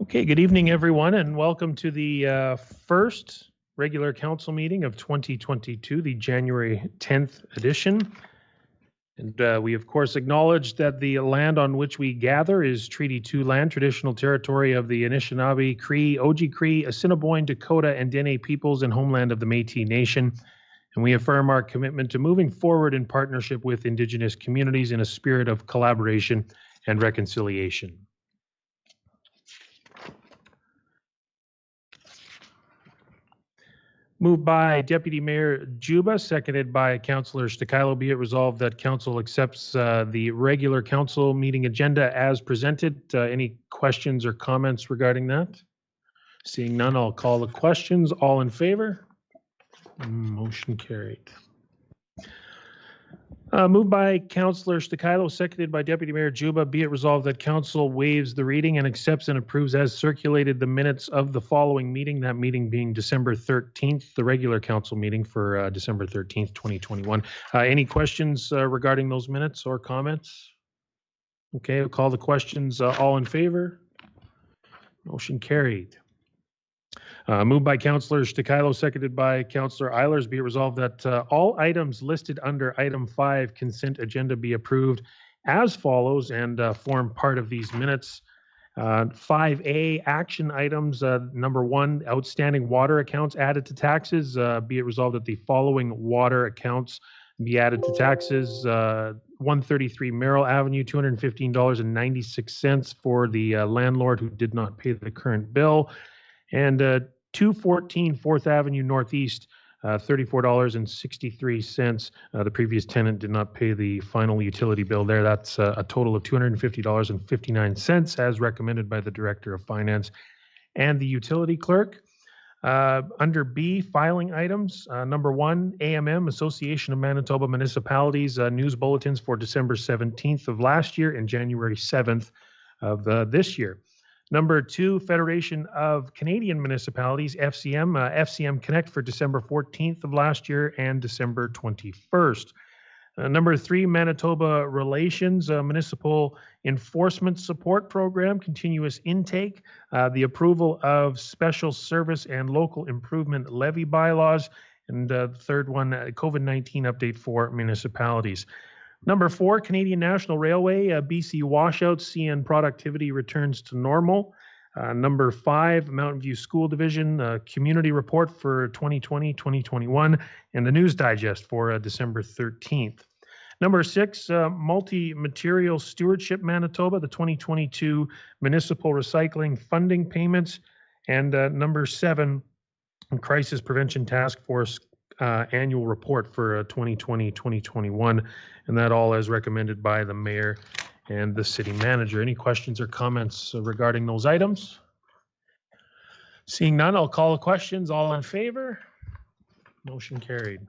Okay, good evening, everyone, and welcome to the first regular council meeting of 2022, the January 10th edition. And we, of course, acknowledge that the land on which we gather is Treaty 2 land, traditional territory of the Anishinaabe, Cree, Oji-Cree, Assiniboine, Dakota, and Dene peoples, and homeland of the Métis Nation. And we affirm our commitment to moving forward in partnership with Indigenous communities in a spirit of collaboration and reconciliation. Moved by Deputy Mayor Juba, seconded by Councillor Stakilo. Be it resolved that Council accepts the regular council meeting agenda as presented. Any questions or comments regarding that? Seeing none, I'll call the questions. All in favor? Motion carried. Moved by Councillor Stakilo, seconded by Deputy Mayor Juba. Be it resolved that Council waives the reading and accepts and approves as circulated the minutes of the following meeting, that meeting being December 13th, the regular Council meeting for December 13th, 2021. Any questions regarding those minutes or comments? Okay, I'll call the questions. All in favor? Motion carried. Moved by Councillor Stakilo, seconded by Councillor Eilers. Be it resolved that all items listed under item 5 consent agenda be approved as follows and form part of these minutes. 5A action items. Number 1, outstanding water accounts added to taxes. Be it resolved that the following water accounts be added to taxes. 133 Merrill Avenue, $215.96 for the landlord who did not pay the current bill. And 214 4th Avenue Northeast, $34.63. The previous tenant did not pay the final utility bill there. That's a total of $250.59 as recommended by the Director of Finance and the utility clerk. Under B, filing items. Number 1, AMM, Association of Manitoba Municipalities, news bulletins for December 17th of last year and January 7th of this year. Number 2, Federation of Canadian Municipalities, FCM, FCM Connect for December 14th of last year and December 21st. Number 3, Manitoba Relations, Municipal Enforcement Support Program, continuous intake, the approval of special service and local improvement levy bylaws, and the third one, COVID-19 update for municipalities. Number 4, Canadian National Railway, BC washouts, CN productivity returns to normal. Number 5, Mountain View School Division, community report for 2020-2021, and the news digest for December 13th. Number 6, Multi-Material Stewardship Manitoba, the 2022 Municipal Recycling Funding Payments. And number 7, Crisis Prevention Task Force annual report for 2020-2021, and that all as recommended by the mayor and the city manager. Any questions or comments regarding those items? Seeing none, I'll call the questions. All in favor? Motion carried.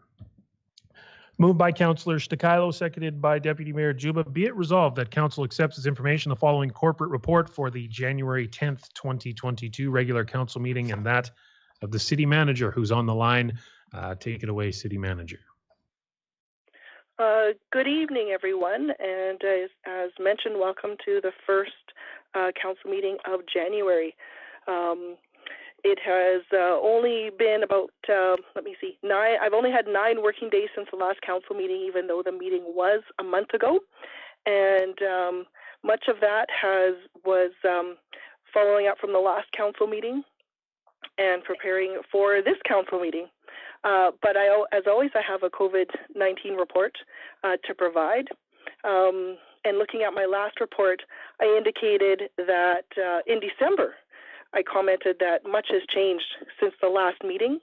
Moved by Councillor Stakilo, seconded by Deputy Mayor Juba. Be it resolved that Council accepts as information the following corporate report for the January 10th, 2022 regular Council meeting, and that of the city manager, who's on the line. Take it away, City Manager. Good evening, everyone, and as mentioned, welcome to the first council meeting of January. It has only been about, I've only had 9 working days since the last council meeting, even though the meeting was a month ago, and much of that was following up from the last council meeting and preparing for this council meeting. But as always, I have a COVID-19 report to provide. And looking at my last report, I indicated that in December, I commented that much has changed since the last meeting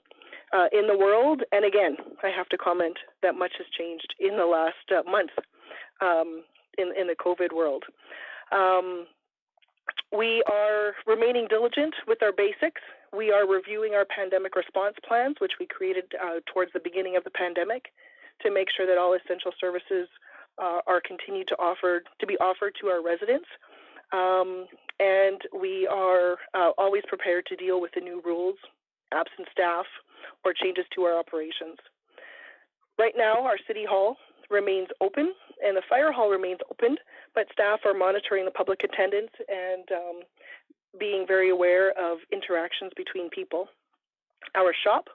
in the world. And again, I have to comment that much has changed in the last month in the COVID world. We are remaining diligent with our basics. We are reviewing our pandemic response plans, which we created towards the beginning of the pandemic, to make sure that all essential services are continued to be offered to our residents. And we are always prepared to deal with the new rules, absent staff, or changes to our operations. Right now, our City Hall remains open and the Fire Hall remains open, but staff are monitoring the public attendance and being very aware of interactions between people. Our shop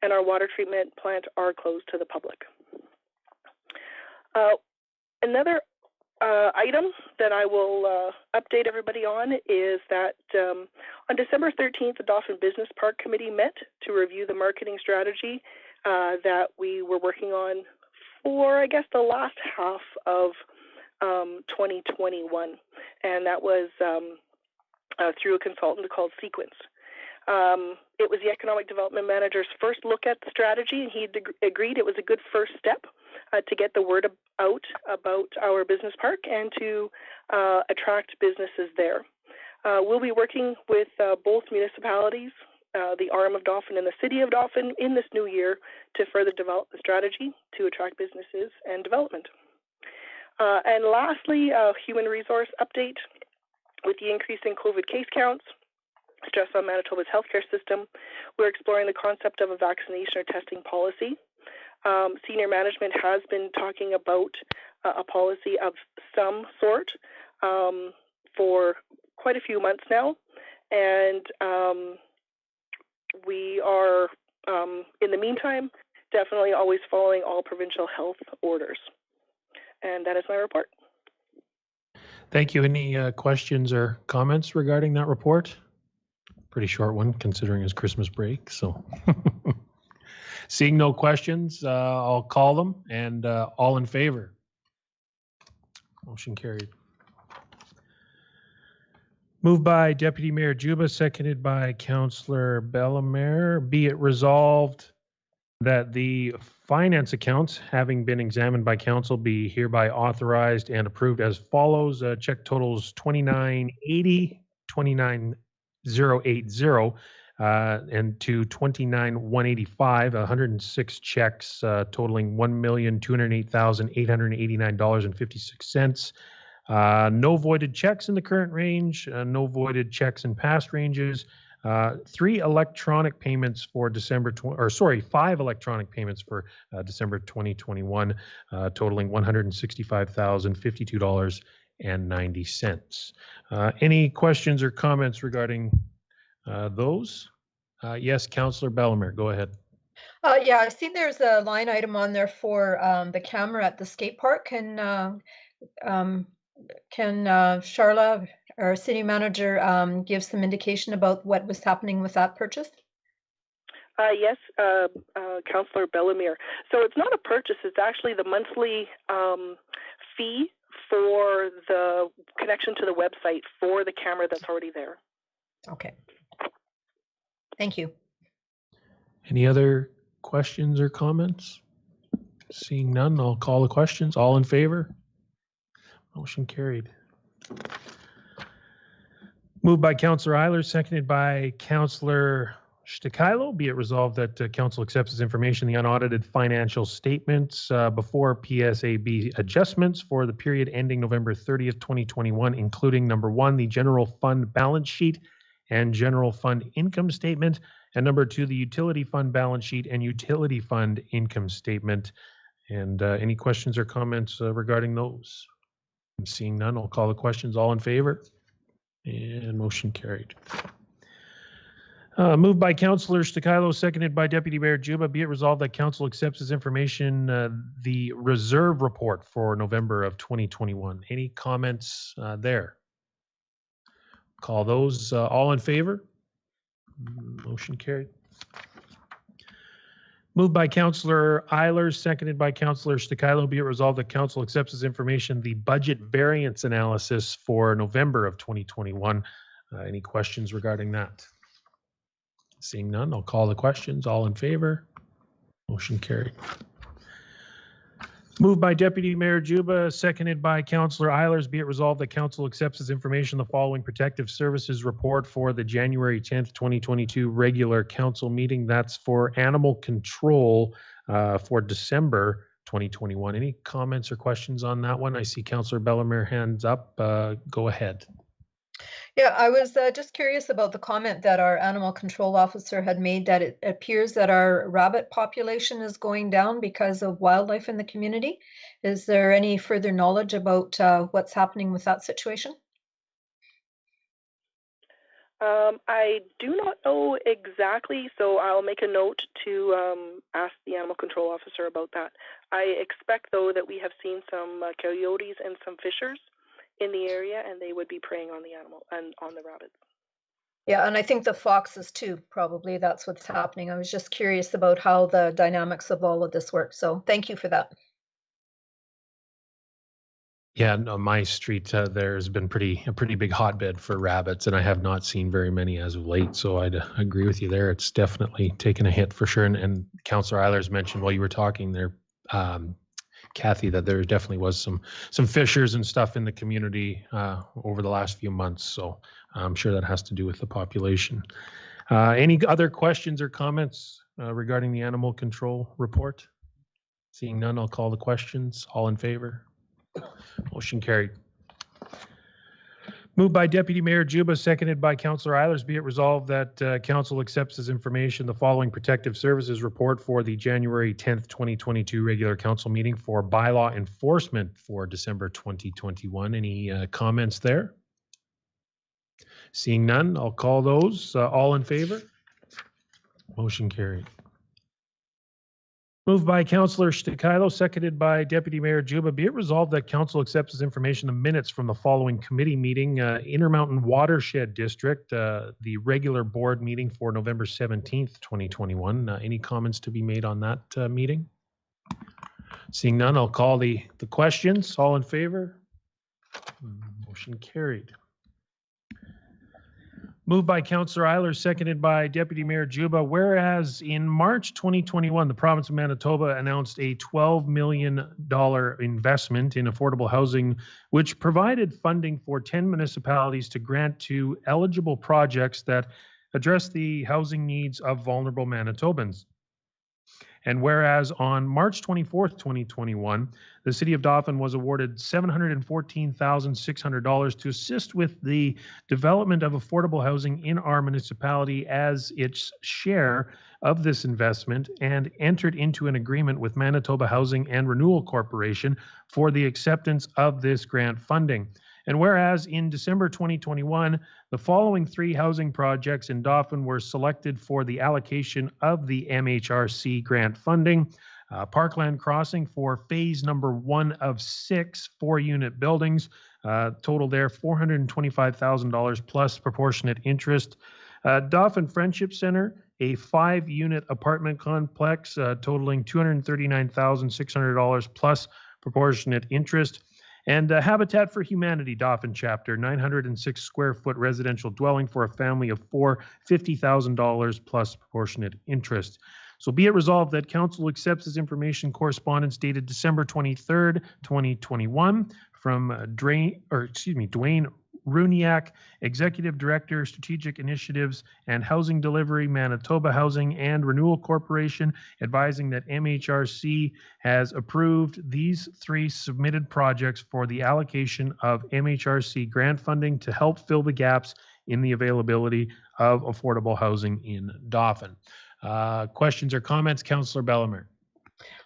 and our water treatment plant are closed to the public. Another item that I will update everybody on is that on December 13th, the Dauphin Business Park Committee met to review the marketing strategy that we were working on for, I guess, the last half of 2021. And that was through a consultant called Sequence. It was the Economic Development Manager's first look at the strategy, and he agreed it was a good first step to get the word out about our business park and to attract businesses there. We'll be working with both municipalities, the arm of Dauphin and the City of Dauphin in this new year to further develop the strategy to attract businesses and development. And lastly, a human resource update. With the increase in COVID case counts, stress on Manitoba's healthcare system, we're exploring the concept of a vaccination or testing policy. Senior management has been talking about a policy of some sort for quite a few months now, and we are, in the meantime, definitely always following all provincial health orders. And that is my report. Thank you. Any questions or comments regarding that report? Pretty short one considering it's Christmas break. So seeing no questions, I'll call them, and all in favor. Motion carried. Moved by Deputy Mayor Juba, seconded by Councillor Bellemare. Be it resolved that the finance accounts, having been examined by council, be hereby authorized and approved as follows. Check totals 2980, 29080, and to 29185, 106 checks totaling $1,208,889.56. No voided checks in the current range, no voided checks in past ranges. 3 electronic payments for December, 5 electronic payments for December 2021, totaling $165,052.90. Any questions or comments regarding those? Yes, Councillor Bellemare, go ahead. Yeah, I see there's a line item on there for the camera at the skate park. Can Charla, our city manager, give some indication about what was happening with that purchase? Yes, Councillor Bellemare. So it's not a purchase, it's actually the monthly fee for the connection to the website for the camera that's already there. Okay. Thank you. Any other questions or comments? Seeing none, I'll call the questions. All in favor? Motion carried. Moved by Councillor Eilers, seconded by Councillor Stikilo. Be it resolved that Council accepts as information the unaudited financial statements before PSAB adjustments for the period ending November 30th, 2021, including number 1, the general fund balance sheet and general fund income statement, and number 2, the utility fund balance sheet and utility fund income statement. And any questions or comments regarding those? I'm seeing none. I'll call the questions. All in favor? And motion carried. Moved by Councillor Stikilo, seconded by Deputy Mayor Juba. Be it resolved that Council accepts as information the reserve report for November of 2021. Any comments there? Call those. All in favor? Motion carried. Moved by Councillor Eilers, seconded by Councillor Stikilo. Be it resolved that Council accepts as information the budget variance analysis for November of 2021. Any questions regarding that? Seeing none, I'll call the questions. All in favor? Motion carried. Moved by Deputy Mayor Juba, seconded by Councillor Eilers. Be it resolved that Council accepts as information the following protective services report for the January 10th, 2022 regular council meeting. That's for animal control for December 2021. Any comments or questions on that one? I see Councillor Bellemare hands up. Go ahead. Yeah, I was just curious about the comment that our animal control officer had made, that it appears that our rabbit population is going down because of wildlife in the community. Is there any further knowledge about what's happening with that situation? I do not know exactly, so I'll make a note to ask the animal control officer about that. I expect, though, that we have seen some coyotes and some fishers in the area, and they would be preying on the animal and on the rabbits. Yeah, and I think the foxes too, probably that's what's happening. I was just curious about how the dynamics of all of this work. So thank you for that. Yeah, on my street, there's been a pretty big hotbed for rabbits, and I have not seen very many as of late. So I'd agree with you there. It's definitely taken a hit for sure. And Councillor Eilers mentioned while you were talking there, Kathy, that there definitely was some fishers and stuff in the community over the last few months. So I'm sure that has to do with the population. Any other questions or comments regarding the animal control report? Seeing none, I'll call the questions. All in favor? Motion carried. Moved by Deputy Mayor Juba, seconded by Councillor Eilers. Be it resolved that Council accepts as information the following Protective Services report for the January 10th, 2022 regular council meeting for bylaw enforcement for December 2021. Any comments there? Seeing none, I'll call those. All in favor? Motion carried. Moved by Councillor Stikilo, seconded by Deputy Mayor Juba. Be it resolved that Council accepts as information the minutes from the following committee meeting, Intermountain Watershed District, the regular board meeting for November 17th, 2021. Any comments to be made on that meeting? Seeing none, I'll call the questions. All in favor? Motion carried. Moved by Councillor Eilers, seconded by Deputy Mayor Juba. Whereas in March 2021, the province of Manitoba announced a $12 million investment in affordable housing, which provided funding for 10 municipalities to grant to eligible projects that address the housing needs of vulnerable Manitobans. And whereas on March 24th, 2021, the City of Dauphin was awarded $714,600 to assist with the development of affordable housing in our municipality as its share of this investment, and entered into an agreement with Manitoba Housing and Renewal Corporation for the acceptance of this grant funding. And whereas in December 2021, the following 3 housing projects in Dauphin were selected for the allocation of the MHRC grant funding. Parkland Crossing for phase number 1 of 6 4-unit buildings. Total there $425,000 plus proportionate interest. Dauphin Friendship Center, a 5-unit apartment complex totaling $239,600 plus proportionate interest. And Habitat for Humanity Dauphin Chapter, 906 square foot residential dwelling for a family of 4, $50,000 plus proportionate interest. So be it resolved that Council accepts as information correspondence dated December 23rd, 2021 from Dwayne Runiak, Executive Director, Strategic Initiatives and Housing Delivery, Manitoba Housing and Renewal Corporation, advising that MHRC has approved these 3 submitted projects for the allocation of MHRC grant funding to help fill the gaps in the availability of affordable housing in Dauphin. Questions or comments? Councillor Bellemare.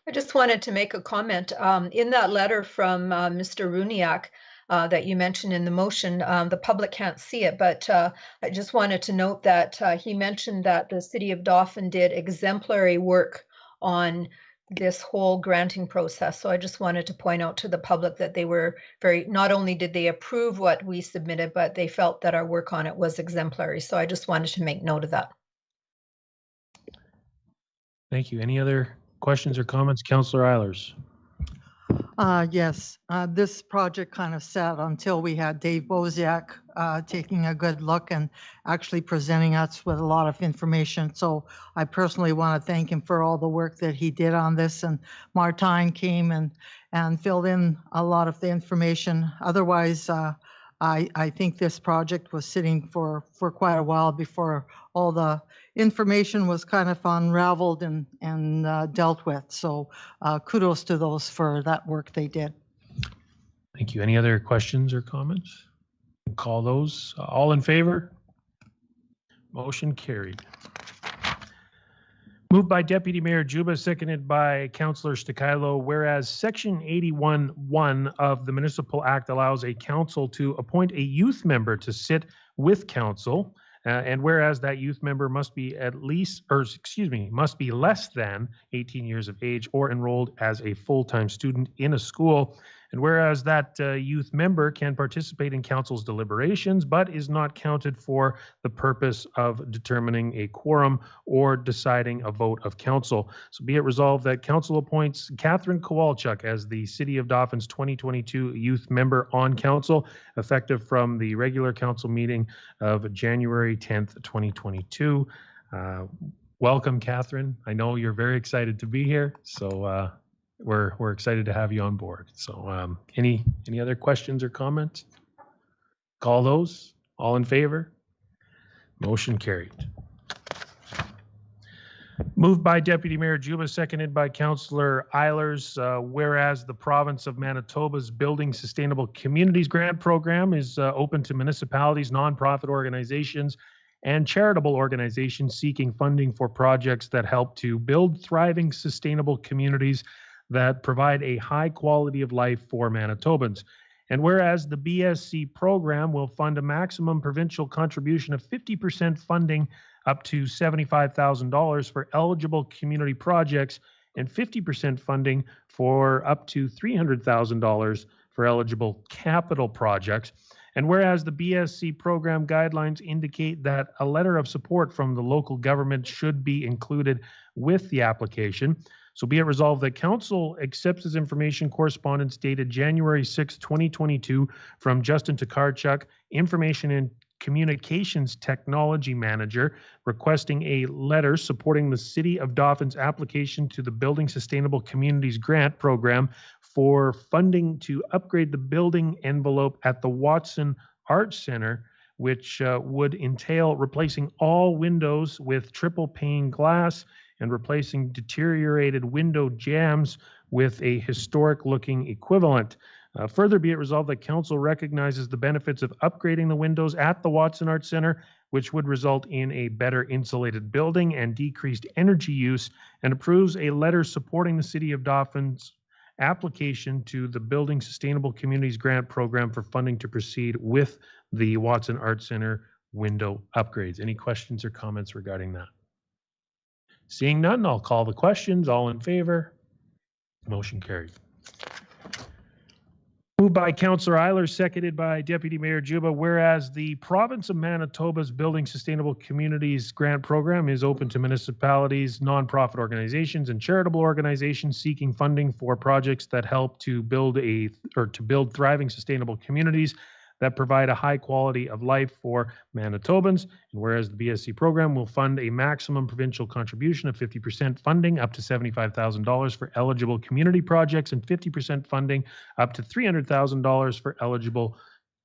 I just wanted to make a comment. In that letter from Mr. Runiak, that you mentioned in the motion, the public can't see it, but I just wanted to note that he mentioned that the City of Dauphin did exemplary work on this whole granting process. So I just wanted to point out to the public that they were not only did they approve what we submitted, but they felt that our work on it was exemplary. So I just wanted to make note of that. Thank you. Any other questions or comments? Councillor Eilers. Yes, this project kind of sat until we had Dave Boziak taking a good look and actually presenting us with a lot of information. So I personally want to thank him for all the work that he did on this. And Martine came and filled in a lot of the information. Otherwise, I think this project was sitting for quite a while before all the information was kind of unraveled and dealt with. So kudos to those for that work they did. Thank you. Any other questions or comments? Call those. All in favor? Motion carried. Moved by Deputy Mayor Juba, seconded by Councillor Stikilo. Whereas Section 81(1) of the Municipal Act allows a council to appoint a youth member to sit with council And whereas that youth member must be must be less than 18 years of age or enrolled as a full-time student in a school. And whereas that youth member can participate in council's deliberations, but is not counted for the purpose of determining a quorum or deciding a vote of council. So be it resolved that council appoints Catherine Kowalchuk as the City of Dauphin's 2022 youth member on council, effective from the regular council meeting of January 10th, 2022. Welcome, Catherine. I know you're very excited to be here, so we're excited to have you on board. So any other questions or comments? Call those. All in favor? Motion carried. Moved by Deputy Mayor Juba, seconded by Councillor Eilers. Whereas the province of Manitoba's Building Sustainable Communities Grant Program is open to municipalities, nonprofit organizations, and charitable organizations seeking funding for projects that help to build thriving, sustainable communities that provide a high quality of life for Manitobans. And whereas the BSC program will fund a maximum provincial contribution of 50% funding up to $75,000 for eligible community projects and 50% funding for up to $300,000 for eligible capital projects. And whereas the BSC program guidelines indicate that a letter of support from the local government should be included with the application, so be it resolved that Council accepts this information correspondence dated January 6, 2022 from Justin Tokarczuk, Information and Communications Technology Manager, requesting a letter supporting the City of Dauphin's application to the Building Sustainable Communities Grant Program for funding to upgrade the building envelope at the Watson Arts Centre, which would entail replacing all windows with triple pane glass and replacing deteriorated window jambs with a historic-looking equivalent. Further be it resolved that Council recognizes the benefits of upgrading the windows at the Watson Arts Centre, which would result in a better insulated building and decreased energy use, and approves a letter supporting the City of Dauphin's application to the Building Sustainable Communities Grant Program for funding to proceed with the Watson Arts Centre window upgrades. Any questions or comments regarding that? Seeing none, I'll call the questions. All in favor? Motion carried. Moved by Councillor Eilers, seconded by Deputy Mayor Juba. Whereas the province of Manitoba's Building Sustainable Communities Grant Program is open to municipalities, nonprofit organizations, and charitable organizations seeking funding for projects that help to build thriving, sustainable communities that provide a high quality of life for Manitobans. And whereas the BSC program will fund a maximum provincial contribution of 50% funding up to $75,000 for eligible community projects and 50% funding up to $300,000 for eligible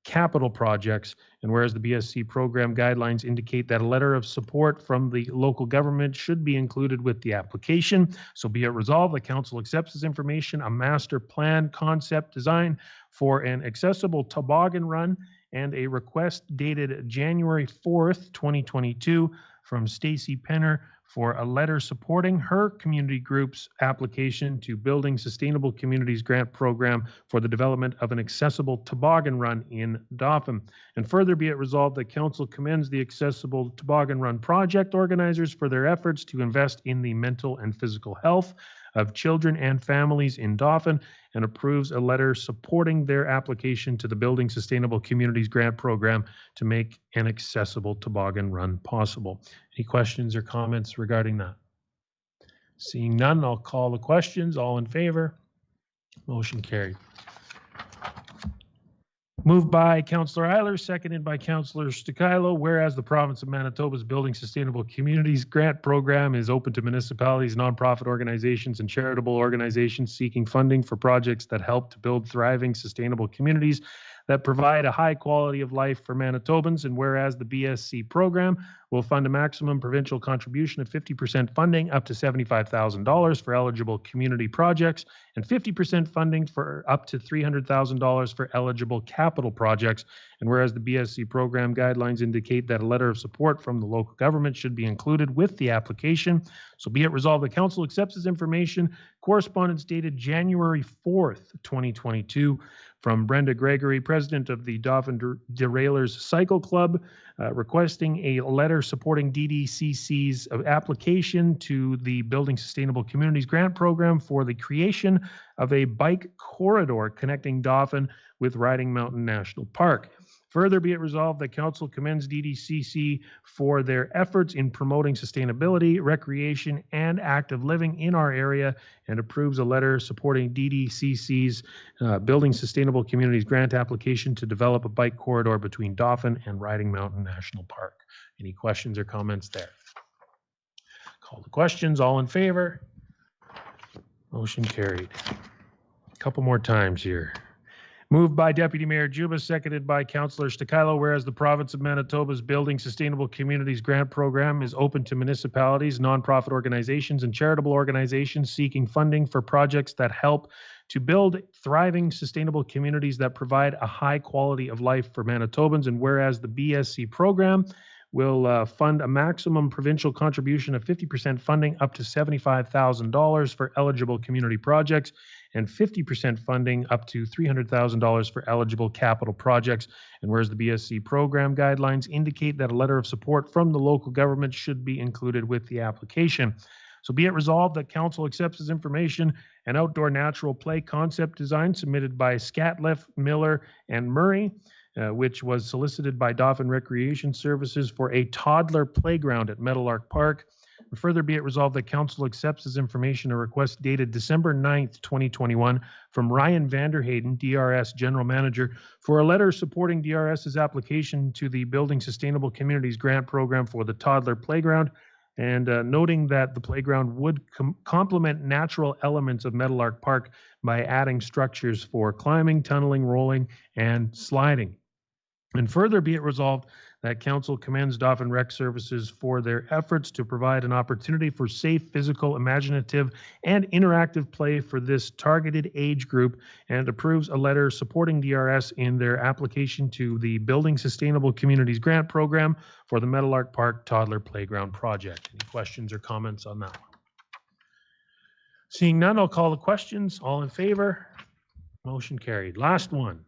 capital projects. And whereas the BSC program guidelines indicate that a letter of support from the local government should be included with the application, so be it resolved that Council accepts this information, a master plan concept design for an accessible toboggan run, and a request dated January 4th, 2022 from Stacy Penner for a letter supporting her community group's application to Building Sustainable Communities Grant Program for the development of an accessible toboggan run in Dauphin. And further be it resolved that Council commends the Accessible Toboggan Run project organizers for their efforts to invest in the mental and physical health of children and families in Dauphin, and approves a letter supporting their application to the Building Sustainable Communities Grant Program to make an accessible toboggan run possible. Any questions or comments regarding that? Seeing none, I'll call the questions. All in favor? Motion carried. Moved by Councillor Eilers, seconded by Councillor Stukalo. Whereas the province of Manitoba's Building Sustainable Communities Grant Program is open to municipalities, nonprofit organizations, and charitable organizations seeking funding for projects that help to build thriving, sustainable communities that provide a high quality of life for Manitobans. And whereas the BSC program will fund a maximum provincial contribution of 50% funding up to $75,000 for eligible community projects and 50% funding for up to $300,000 for eligible capital projects. And whereas the BSC program guidelines indicate that a letter of support from the local government should be included with the application, so be it resolved that Council accepts this information, correspondence dated January 4th, 2022, from Brenda Gregory, President of the Dauphin Derailers Cycle Club, requesting a letter supporting DDCC's application to the Building Sustainable Communities Grant Program for the creation of a bike corridor connecting Dauphin with Riding Mountain National Park. Further be it resolved that Council commends DDCC for their efforts in promoting sustainability, recreation, and active living in our area, and approves a letter supporting DDCC's Building Sustainable Communities Grant application to develop a bike corridor between Dauphin and Riding Mountain National Park. Any questions or comments there? Call the questions. All in favor? Motion carried. A couple more times here. Moved by Deputy Mayor Juba, seconded by Councillor Stakilo, whereas the province of Manitoba's Building Sustainable Communities Grant Program is open to municipalities, nonprofit organizations, and charitable organizations seeking funding for projects that help to build thriving, sustainable communities that provide a high quality of life for Manitobans, and whereas the BSC program will fund a maximum provincial contribution of 50% funding up to $75,000 for eligible community projects, and 50% funding up to $300,000 for eligible capital projects. And whereas the BSC program guidelines indicate that a letter of support from the local government should be included with the application. So be it resolved that Council accepts this information, an outdoor natural play concept design submitted by Scatliff, Miller, and Murray, which was solicited by Dauphin Recreation Services for a toddler playground at Meadowlark Park. And further be it resolved that Council accepts this information, a request dated December 9th, 2021 from Ryan Vanderhayden, DRS General Manager, for a letter supporting DRS's application to the Building Sustainable Communities Grant Program for the toddler playground, and noting that the playground would complement natural elements of Meadowlark Park by adding structures for climbing, tunneling, rolling, and sliding. And further be it resolved that Council commends Dauphin Rec Services for their efforts to provide an opportunity for safe, physical, imaginative, and interactive play for this targeted age group, and approves a letter supporting DRS in their application to the Building Sustainable Communities Grant Program for the Meadowlark Park Toddler Playground Project. Any questions or comments on that one? Seeing none, I'll call the questions. All in favor? Motion carried. Last one.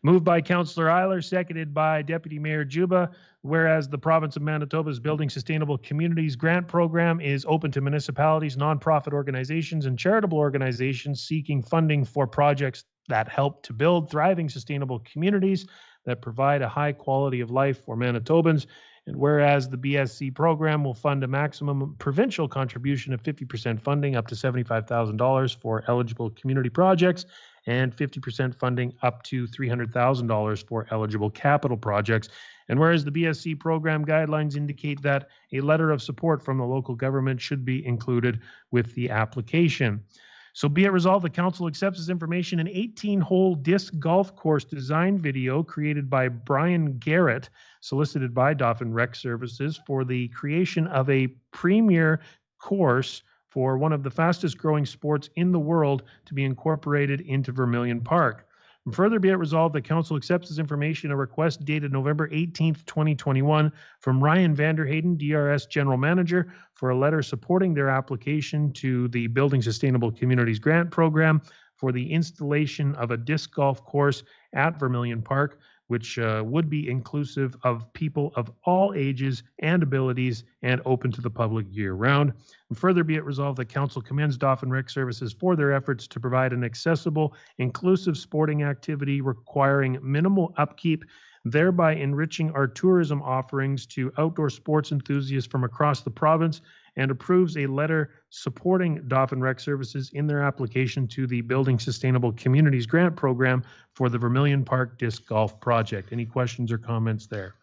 Moved by Councillor Eiler, seconded by Deputy Mayor Juba, whereas the province of Manitoba's Building Sustainable Communities Grant Program is open to municipalities, nonprofit organizations, and charitable organizations seeking funding for projects that help to build thriving, sustainable communities that provide a high quality of life for Manitobans. And whereas the BSC program will fund a maximum provincial contribution of 50% funding up to $75,000 for eligible community projects, and 50% funding up to $300,000 for eligible capital projects. And whereas the BSC program guidelines indicate that a letter of support from the local government should be included with the application. So be it resolved, the Council accepts this information. An 18-hole disc golf course design video created by Brian Garrett, solicited by Dauphin Rec Services for the creation of a premier course for one of the fastest growing sports in the world to be incorporated into Vermilion Park. And further be it resolved that Council accepts this information, a request dated November 18th, 2021 from Ryan Vanderhayden, DRS General Manager, for a letter supporting their application to the Building Sustainable Communities Grant Program for the installation of a disc golf course at Vermilion Park, which would be inclusive of people of all ages and abilities and open to the public year-round. And further be it resolved that Council commends Dauphin Rec Services for their efforts to provide an accessible, inclusive sporting activity requiring minimal upkeep, thereby enriching our tourism offerings to outdoor sports enthusiasts from across the province, and approves a letter supporting Dauphin Rec Services in their application to the Building Sustainable Communities Grant Program for the Vermilion Park Disc Golf Project. Any questions or comments there?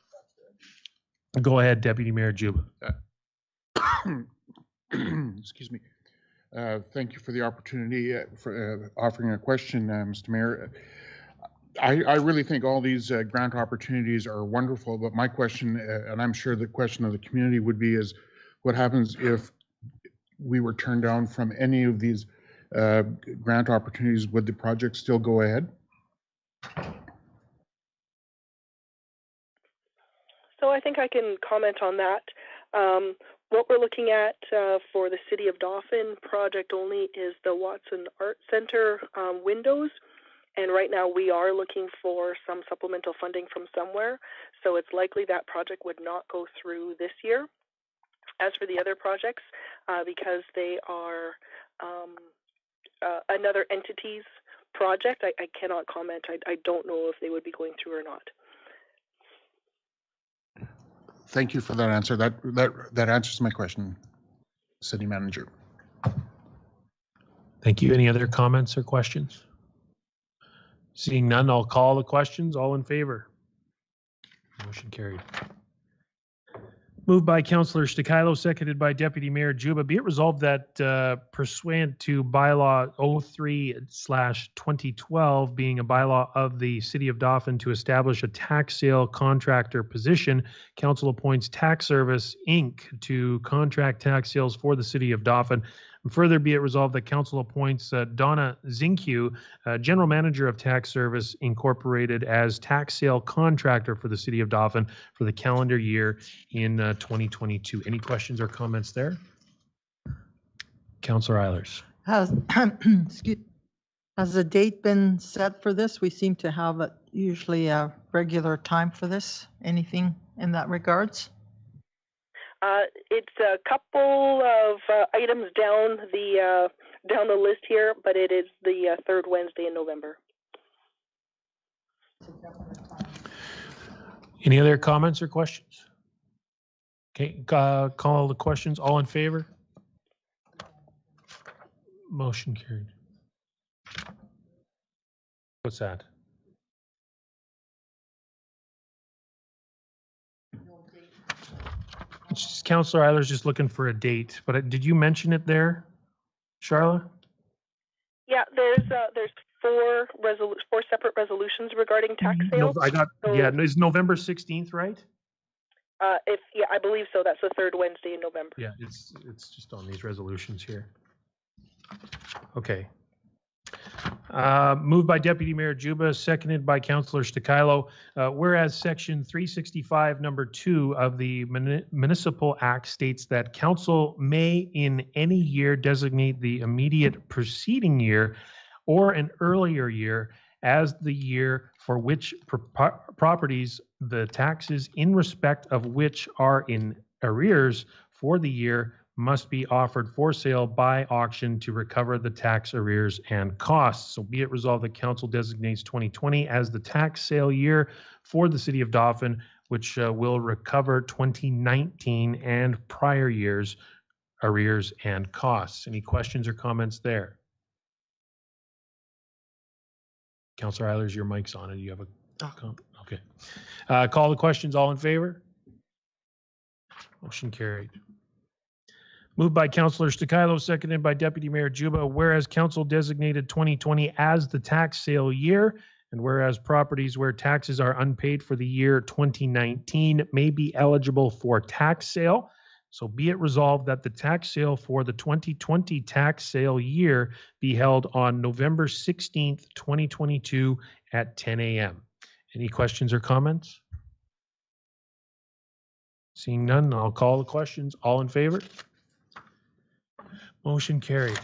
Go ahead, Deputy Mayor Juba. Excuse me. Thank you for the opportunity for offering a question, Mr. Mayor. I really think all these grant opportunities are wonderful, but my question, and I'm sure the question of the community would be, is what happens if we were turned down from any of these grant opportunities? Would the project still go ahead? So I think I can comment on that. What we're looking at for the City of Dauphin project only is the Watson Art Center windows. And right now we are looking for some supplemental funding from somewhere. So it's likely that project would not go through this year. As for the other projects, because they are another entity's project, I cannot comment. I don't know if they would be going through or not. Thank you for that answer. That answers my question, City Manager. Thank you. Any other comments or questions? Seeing none, I'll call the questions. All in favor? Motion carried. Moved by Councillor Stakilo, seconded by Deputy Mayor Juba. Be it resolved that pursuant to bylaw 03/2012, being a bylaw of the City of Dauphin to establish a tax sale contractor position, Council appoints Tax Service Inc. to contract tax sales for the City of Dauphin. And further, be it resolved that Council appoints Donna Zinkyu, General Manager of Tax Service Incorporated, as tax sale contractor for the City of Dauphin for the calendar year in 2022. Any questions or comments there? Councillor Eilers. Has the date been set for this? We seem to have usually a regular time for this. Anything in that regards? It's a couple of items down the list here, but it is the third Wednesday in November. Any other comments or questions? Okay, call the questions. All in favor? Motion carried. What's that? Councillor Eiler's just looking for a date, but did you mention it there, Charlotte? Yeah, there's four separate resolutions regarding tax sales. Is November 16th, right? I believe so. That's the third Wednesday in November. Yeah, it's just on these resolutions here. Okay. Moved by Deputy Mayor Juba, seconded by Councillor Stakilo. Whereas Section 365, number 2 of the Municipal Act states that Council may in any year designate the immediate preceding year or an earlier year as the year for which properties the taxes in respect of which are in arrears for the year must be offered for sale by auction to recover the tax arrears and costs. So be it resolved that Council designates 2020 as the tax sale year for the City of Dauphin, which will recover 2019 and prior years' arrears and costs. Any questions or comments there? Councillor Eilers, your mic's on. Do you have a comment? Okay. Call the questions. All in favor? Motion carried. Moved by Councillor Stakilo, seconded by Deputy Mayor Juba. Whereas Council designated 2020 as the tax sale year, and whereas properties where taxes are unpaid for the year 2019 may be eligible for tax sale, so be it resolved that the tax sale for the 2020 tax sale year be held on November 16th, 2022 at 10 a.m. Any questions or comments? Seeing none, I'll call the questions. All in favor? Motion carried.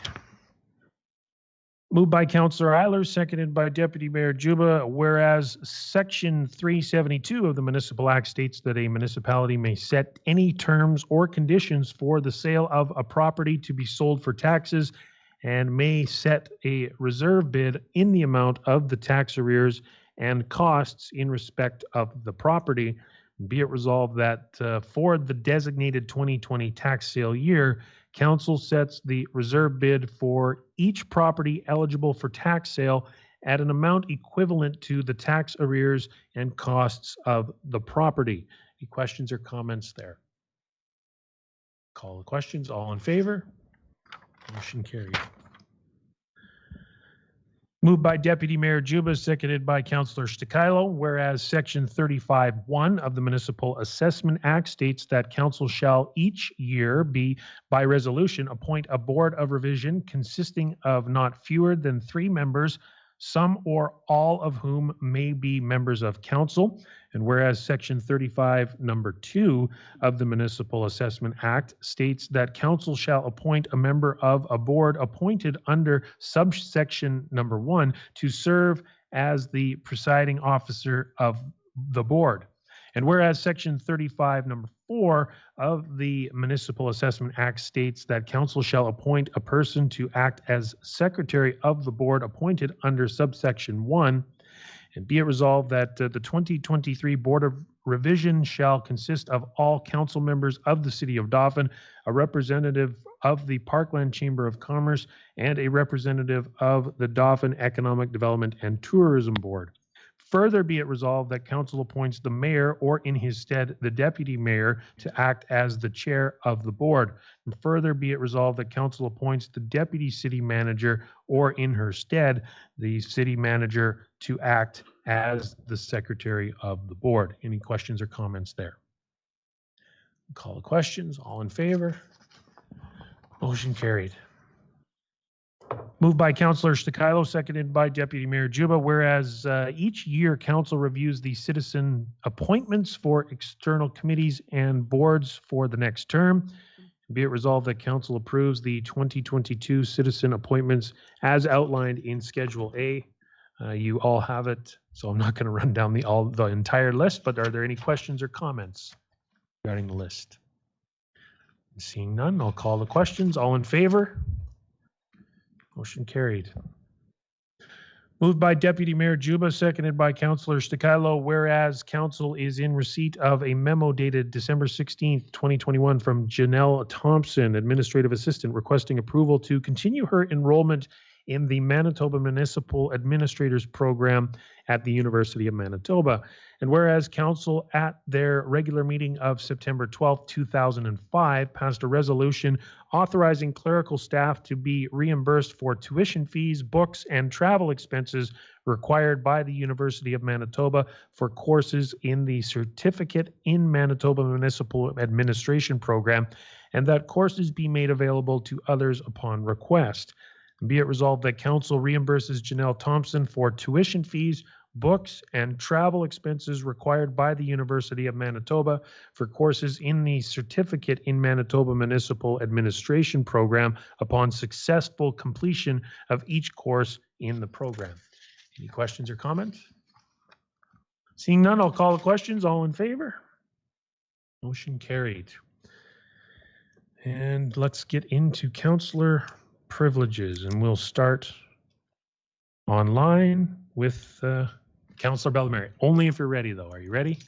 Moved by Councillor Eilers, seconded by Deputy Mayor Juba. Whereas Section 372 of the Municipal Act states that a municipality may set any terms or conditions for the sale of a property to be sold for taxes and may set a reserve bid in the amount of the tax arrears and costs in respect of the property. Be it resolved that for the designated 2020 tax sale year, Council sets the reserve bid for each property eligible for tax sale at an amount equivalent to the tax arrears and costs of the property. Any questions or comments there? Call the questions. All in favor? Motion carried. Moved by Deputy Mayor Juba, seconded by Councillor Stakilo. Whereas Section 35(1) of the Municipal Assessment Act states that Council shall each year by resolution, appoint a board of revision consisting of not fewer than 3 members, some or all of whom may be members of Council. And whereas Section 35, number 2 of the Municipal Assessment Act states that Council shall appoint a member of a board appointed under subsection number 1 to serve as the presiding officer of the board. And whereas Section 35, number 4 of the Municipal Assessment Act states that council shall appoint a person to act as secretary of the board appointed under subsection 1, and be it resolved that the 2023 Board of Revision shall consist of all council members of the City of Dauphin, a representative of the Parkland Chamber of Commerce, and a representative of the Dauphin Economic Development and Tourism Board. Further be it resolved that council appoints the mayor or in his stead the deputy mayor to act as the chair of the board. And further be it resolved that council appoints the deputy city manager or in her stead the city manager to act as the secretary of the board. Any questions or comments there? Call the questions. All in favor? Motion carried. Moved by Councillor Stakilo, seconded by Deputy Mayor Juba. Whereas each year council reviews the citizen appointments for external committees and boards for the next term. Be it resolved that council approves the 2022 citizen appointments as outlined in Schedule A. You all have it, so I'm not going to run down the entire list, but are there any questions or comments regarding the list? Seeing none, I'll call the questions. All in favor? Motion carried. Moved by Deputy Mayor Juba, seconded by Councillor Stakilo. Whereas council is in receipt of a memo dated December 16th, 2021 from Janelle Thompson, Administrative Assistant, requesting approval to continue her enrollment in the Manitoba Municipal Administrators Program at the University of Manitoba. And whereas council at their regular meeting of September 12th, 2005 passed a resolution authorizing clerical staff to be reimbursed for tuition fees, books, and travel expenses required by the University of Manitoba for courses in the Certificate in Manitoba Municipal Administration Program, and that courses be made available to others upon request. Be it resolved that council reimburses Janelle Thompson for tuition fees, books, and travel expenses required by the University of Manitoba for courses in the Certificate in Manitoba Municipal Administration Program upon successful completion of each course in the program. Any questions or comments? Seeing none, I'll call the questions. All in favor? Motion carried. And let's get into councillor privileges, and we'll start online with Councillor Bellemare. Only if you're ready, though. Are you ready?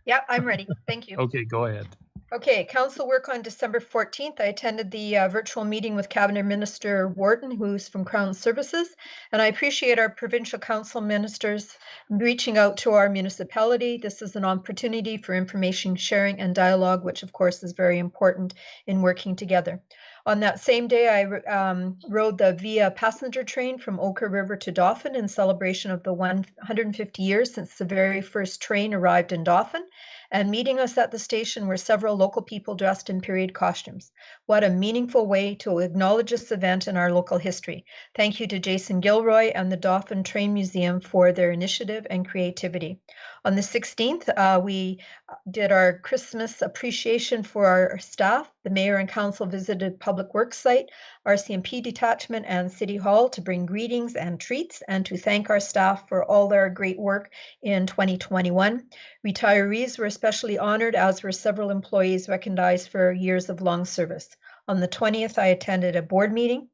Yeah, I'm ready. Thank you. Okay, go ahead. Okay, council work on December 14th. I attended the virtual meeting with Cabinet Minister Wharton, who's from Crown Services, and I appreciate our provincial council ministers reaching out to our municipality. This is an opportunity for information sharing and dialogue, which of course is very important in working together. On that same day, I rode the Via passenger train from Oka River to Dauphin in celebration of the 150 years since the very first train arrived in Dauphin. And meeting us at the station were several local people dressed in period costumes. What a meaningful way to acknowledge this event in our local history. Thank you to Jason Gilroy and the Dauphin Train Museum for their initiative and creativity. On the 16th, we did our Christmas appreciation for our staff. The mayor and council visited Public Works site, RCMP detachment, and City Hall to bring greetings and treats and to thank our staff for all their great work in 2021. Retirees were especially honored, as were several employees recognized for years of long service. On the 20th, I attended a board meeting.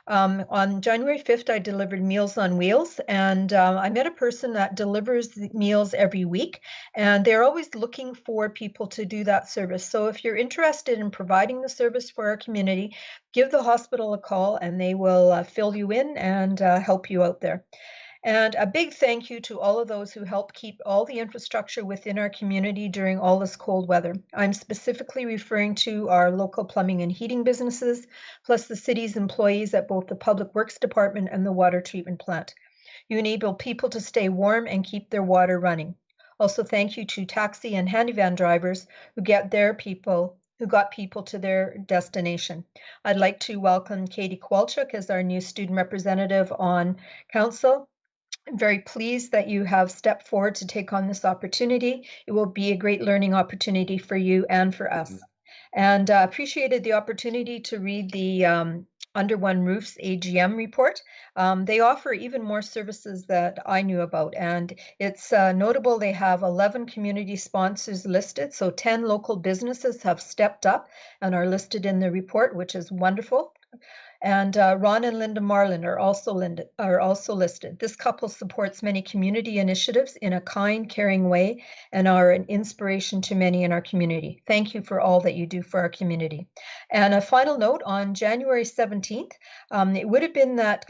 On January 5th, I delivered Meals on Wheels, and I met a person that delivers meals every week, and they're always looking for people to do that service. So if you're interested in providing the service for our community, give the hospital a call and they will fill you in and help you out there. And a big thank you to all of those who help keep all the infrastructure within our community during all this cold weather. I'm specifically referring to our local plumbing and heating businesses, plus the city's employees at both the Public Works Department and the water treatment plant. You enable people to stay warm and keep their water running. Also, thank you to taxi and handy van drivers who got people to their destination. I'd like to welcome Katie Kowalchuk as our new student representative on council. I'm very pleased that you have stepped forward to take on this opportunity. It will be a great learning opportunity for you and for us. And appreciated the opportunity to read the Under One Roof's AGM report. They offer even more services that I knew about, and it's notable they have 11 community sponsors listed, so 10 local businesses have stepped up and are listed in the report, which is wonderful. And Ron and Linda Marlin are also listed. This couple supports many community initiatives in a kind, caring way and are an inspiration to many in our community. Thank you for all that you do for our community. And a final note, on January 17th, it would have been that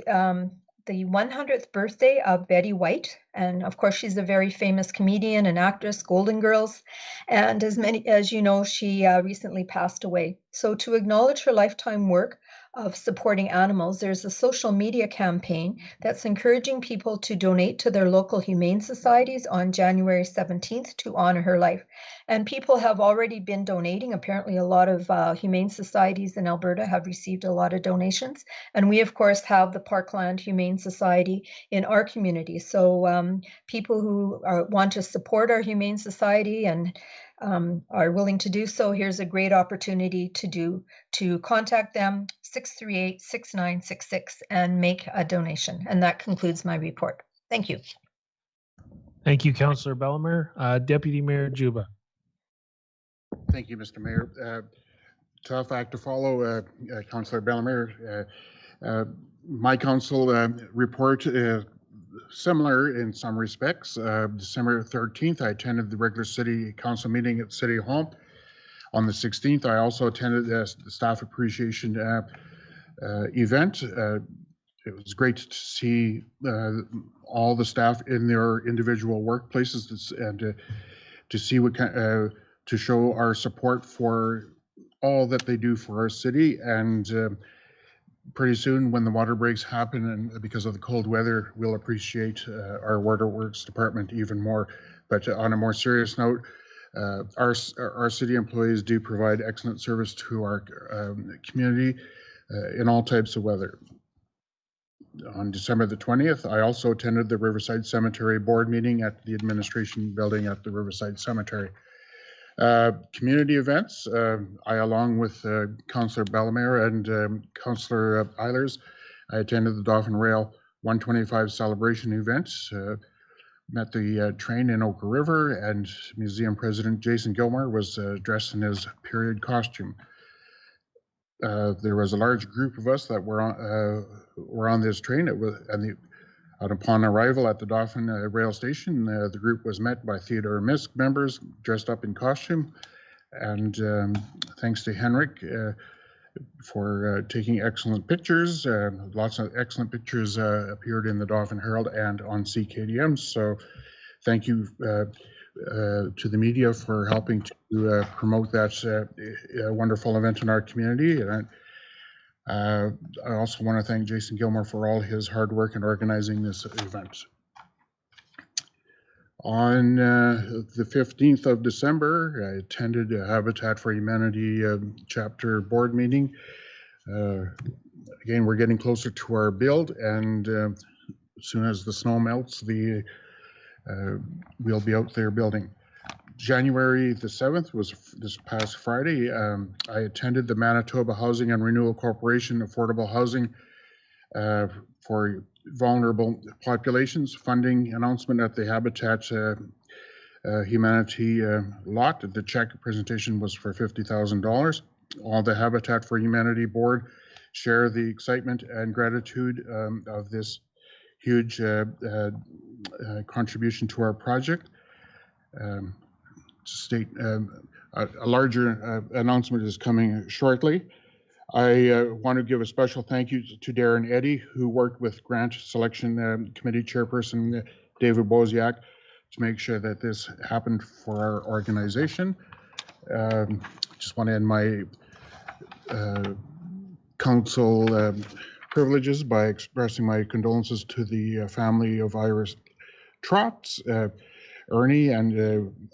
the 100th birthday of Betty White. And of course, she's a very famous comedian and actress, Golden Girls. And as you know, she recently passed away. So to acknowledge her lifetime work of supporting animals, there's a social media campaign that's encouraging people to donate to their local humane societies on January 17th to honor her life. And people have already been donating. Apparently, a lot of humane societies in Alberta have received a lot of donations. And we, of course, have the Parkland Humane Society in our community. So people who want to support our humane society and are willing to do so, here's a great opportunity to contact them, 638-6966, and make a donation. And that concludes my report. Thank you. Thank you, Councillor Bellemare. Deputy Mayor Juba. Thank you, Mr. Mayor. Tough act to follow, Councillor Bellemare. My council report similar in some respects. December 13th, I attended the regular city council meeting at City Hall. On the 16th, I also attended the staff appreciation event. It was great to see all the staff in their individual workplaces and to see what to show our support for all that they do for our city. And pretty soon, when the water breaks happen, and because of the cold weather, we'll appreciate our waterworks department even more. But on a more serious note, our city employees do provide excellent service to our community in all types of weather. On December the 20th, I also attended the Riverside Cemetery board meeting at the administration building at the Riverside Cemetery. Community events, I, along with Councillor Bellemare and Councillor Eilers, I attended the Dauphin Rail 125 celebration event, met the train in Oka River, and Museum President Jason Gilmore was dressed in his period costume. There was a large group of us that were on this train. And upon arrival at the Dauphin rail station, the group was met by Theodore Misk members dressed up in costume. And thanks to Henrik for taking excellent pictures. Lots of excellent pictures appeared in the Dauphin Herald and on CKDM. So thank you to the media for helping to promote that wonderful event in our community. And I also want to thank Jason Gilmore for all his hard work in organizing this event. On the 15th of December, I attended a Habitat for Humanity chapter board meeting. Again, we're getting closer to our build, and as soon as the snow melts, we'll be out there building. January the 7th was this past Friday. I attended the Manitoba Housing and Renewal Corporation Affordable Housing for Vulnerable Populations funding announcement at the Habitat Humanity lot. The check presentation was for $50,000. All the Habitat for Humanity board share the excitement and gratitude of this huge contribution to our project. State a larger announcement is coming shortly. I want to give a special thank you to Darren Eddy, who worked with Grant Selection Committee Chairperson David Wozniak to make sure that this happened for our organization. Just want to end my council privileges by expressing my condolences to the family of Iris Trotz, Ernie, and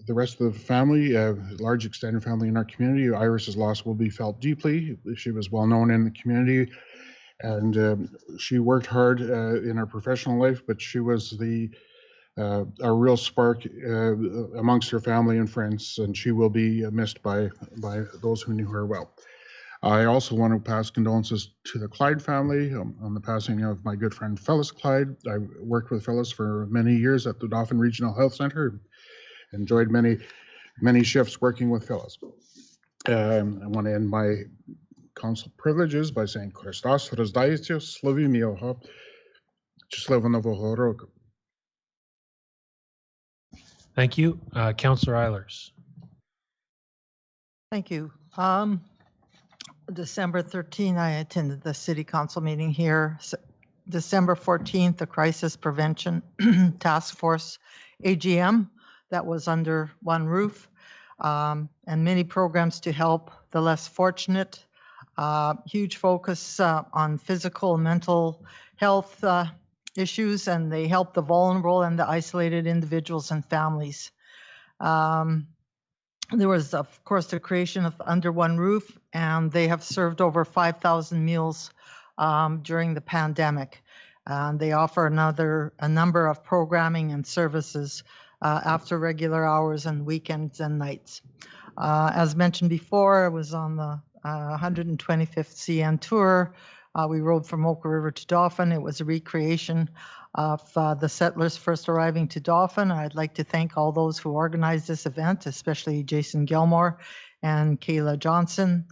the rest of the family, large extended family in our community. Iris's loss will be felt deeply. She was well known in the community, and she worked hard in her professional life, but she was a real spark amongst her family and friends, and she will be missed by those who knew her well. I also want to pass condolences to the Clyde family on the passing of my good friend Phyllis Clyde. I worked with Phyllis for many years at the Dauphin Regional Health Center. Enjoyed many shifts working with Phyllis. I want to end my council privileges by saying Christos Rozdaitio Slovimioho Chislevonovo Roka. Thank you. Councillor Eilers. Thank you. December 13th, I attended the city council meeting here. December 14th, the crisis prevention task force AGM that was under one roof, and many programs to help the less fortunate. Huge focus on physical and mental health issues, and they help the vulnerable and the isolated individuals and families. There was, of course, the creation of Under One Roof, and they have served over 5,000 meals during the pandemic. They offer a number of programming and services after regular hours and weekends and nights. As mentioned before, I was on the 125th CN tour. We rode from Oka River to Dauphin. It was a recreation of the settlers first arriving to Dauphin. I'd like to thank all those who organized this event, especially Jason Gilmore and Kayla Johnson.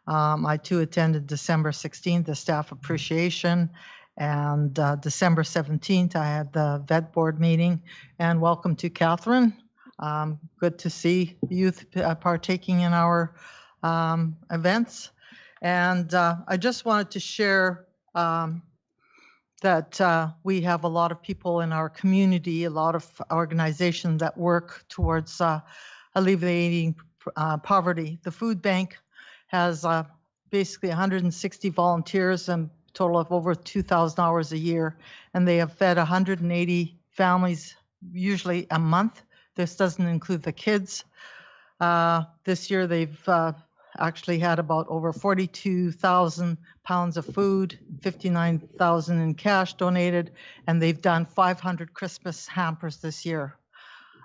I too attended December 16th, the staff appreciation, and December 17th, I had the vet board meeting. And welcome to Catherine. Good to see youth partaking in our events. And I just wanted to share that we have a lot of people in our community, a lot of organizations that work towards alleviating poverty. The food bank has basically 160 volunteers and a total of over 2,000 hours a year, and they have fed 180 families usually a month. This doesn't include the kids. This year they've actually had about over 42,000 pounds of food, 59,000 in cash donated, and they've done 500 Christmas hampers this year.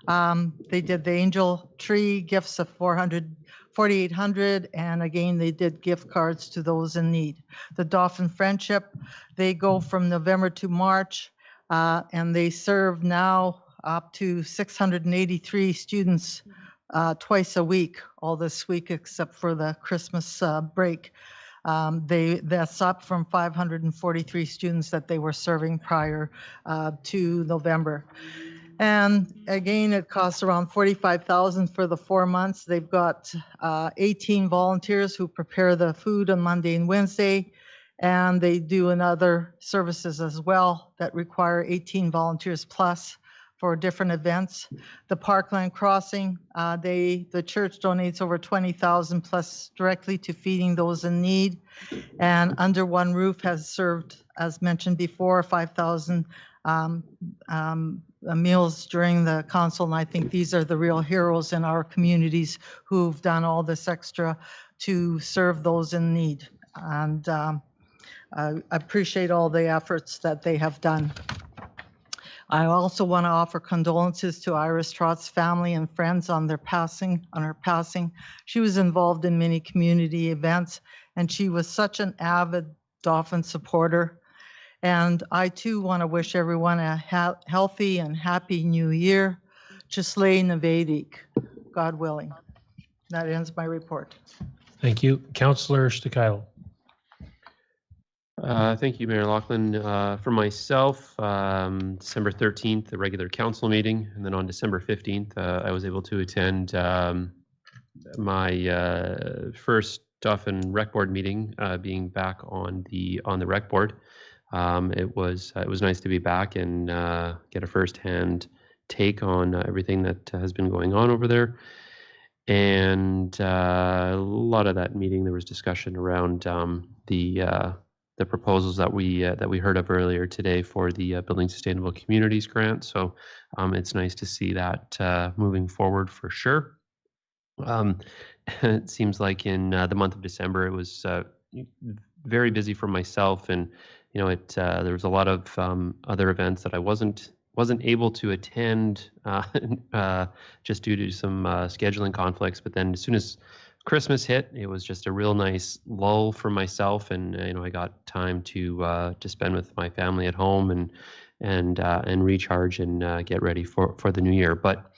They did the angel tree gifts of 4,800, and again, they did gift cards to those in need. The Dauphin Friendship, they go from November to March, and they serve now up to 683 students twice a week, all this week except for the Christmas break. That's up from 543 students that they were serving prior to November. And again, it costs around $45,000 for the 4 months. They've got 18 volunteers who prepare the food on Monday and Wednesday, and they do other services as well that require 18 volunteers plus for different events. The Parkland Crossing, the church donates over 20,000 plus directly to feeding those in need. And Under One Roof has served, as mentioned before, 5,000 meals during the council. And I think these are the real heroes in our communities who've done all this extra to serve those in need. And I appreciate all the efforts that they have done. I also want to offer condolences to Iris Trott's family and friends on her passing. She was involved in many community events, and she was such an avid Dauphin supporter. And I too want to wish everyone a healthy and happy new year. Chisle Navedik, God willing. That ends my report. Thank you. Councillor Stikile. Thank you, Mayor Loughlin. For myself, December 13th, the regular council meeting, and then on December 15th, I was able to attend my first Dauphin Rec Board meeting, being back on the Rec Board. It was nice to be back and get a first-hand take on everything that has been going on over there. And a lot of that meeting, there was discussion around the proposals that we heard of earlier today for the Building Sustainable Communities grant. So it's nice to see that moving forward for sure. It seems like in the month of December, it was very busy for myself, and there was a lot of other events that I wasn't able to attend just due to some scheduling conflicts. But then as soon as Christmas hit, it was just a real nice lull for myself, and I got time to spend with my family at home and recharge and get ready for the new year. But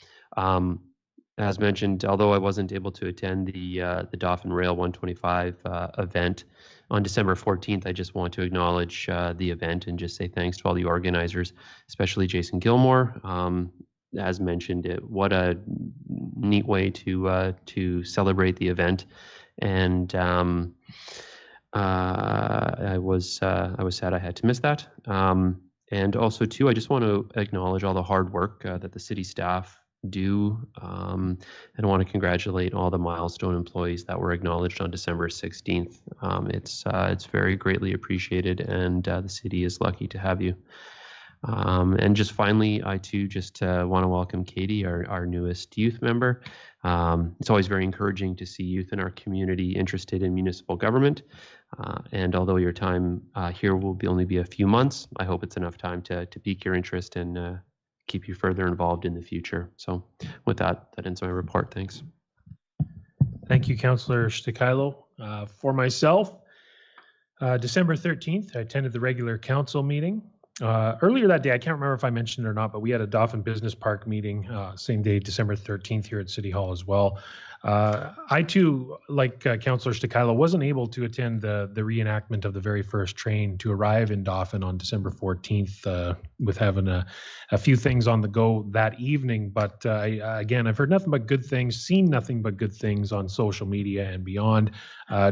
as mentioned, although I wasn't able to attend the Dauphin Rail 125 event on December 14th, I just want to acknowledge the event and just say thanks to all the organizers, especially Jason Gilmore. As mentioned, what a neat way to celebrate the event, and I was sad I had to miss that. And also too, I just want to acknowledge all the hard work that the city staff do, and I want to congratulate all the milestone employees that were acknowledged on December 16th. It's very greatly appreciated, and the city is lucky to have you. And just finally, I too just want to welcome Katie, our newest youth member. It's always very encouraging to see youth in our community interested in municipal government. And although your time here will only be a few months, I hope it's enough time to pique your interest and keep you further involved in the future. So with that ends my report. Thanks. Thank you, Councillor Stikilo. For myself, December 13th, I attended the regular council meeting. Earlier that day, I can't remember if I mentioned it or not, but we had a Dauphin Business Park meeting, same day, December 13th, here at City Hall as well. I too, like Councillor Stikilo, wasn't able to attend the reenactment of the very first train to arrive in Dauphin on December 14th, with having a few things on the go that evening. But again, I've heard nothing but good things, seen nothing but good things on social media and beyond.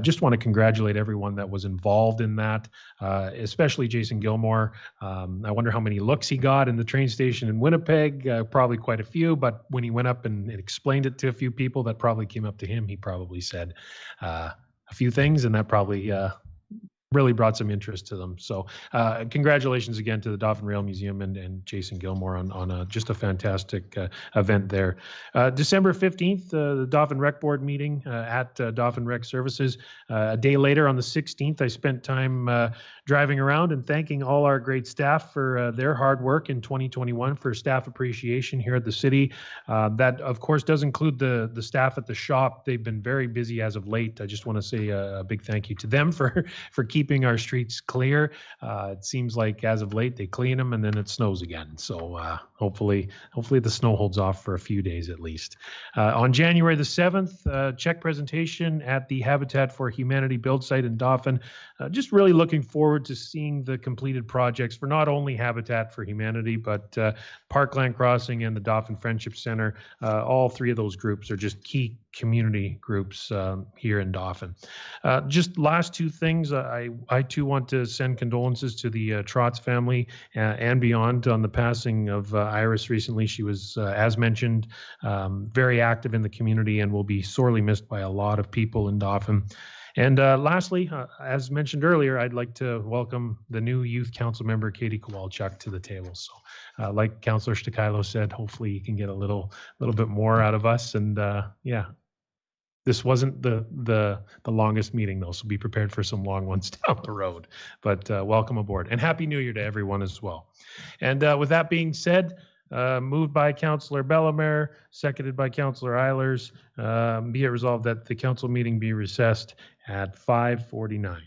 Just want to congratulate everyone that was involved in that, especially Jason Gilmore. I wonder how many looks he got in the train station in Winnipeg, probably quite a few, but when he went up and explained it to a few people that probably came up to him, he probably said a few things, and that probably really brought some interest to them. So congratulations again to the Dauphin Rail Museum and Jason Gilmore on just a fantastic event there. December 15th, the Dauphin Rec Board meeting at Dauphin Rec Services. A day later, on the 16th, I spent time driving around and thanking all our great staff for their hard work in 2021 for Staff Appreciation here at the city. That, of course, does include the staff at the shop. They've been very busy as of late. I just want to say a big thank you to them for keeping our streets clear. It seems like as of late they clean them and then it snows again. So hopefully the snow holds off for a few days at least. On January the 7th, check presentation at the Habitat for Humanity build site in Dauphin. Just really looking forward to seeing the completed projects for not only Habitat for Humanity, but Parkland Crossing and the Dauphin Friendship Center. All three of those groups are just key community groups here in Dauphin. Just last two things, I too want to send condolences to the Trotz family and beyond on the passing of Iris recently. She was, as mentioned, very active in the community and will be sorely missed by a lot of people in Dauphin. And lastly, as mentioned earlier, I'd like to welcome the new youth council member, Katie Kowalchuk, to the table. So like Councillor Stikilo said, hopefully you can get a little bit more out of us. And yeah, this wasn't the longest meeting though, so be prepared for some long ones down the road. But welcome aboard and Happy New Year to everyone as well. And with that being said, moved by Councillor Bellemare, seconded by Councillor Eilers. Be it resolved that the council meeting be recessed at 5:49.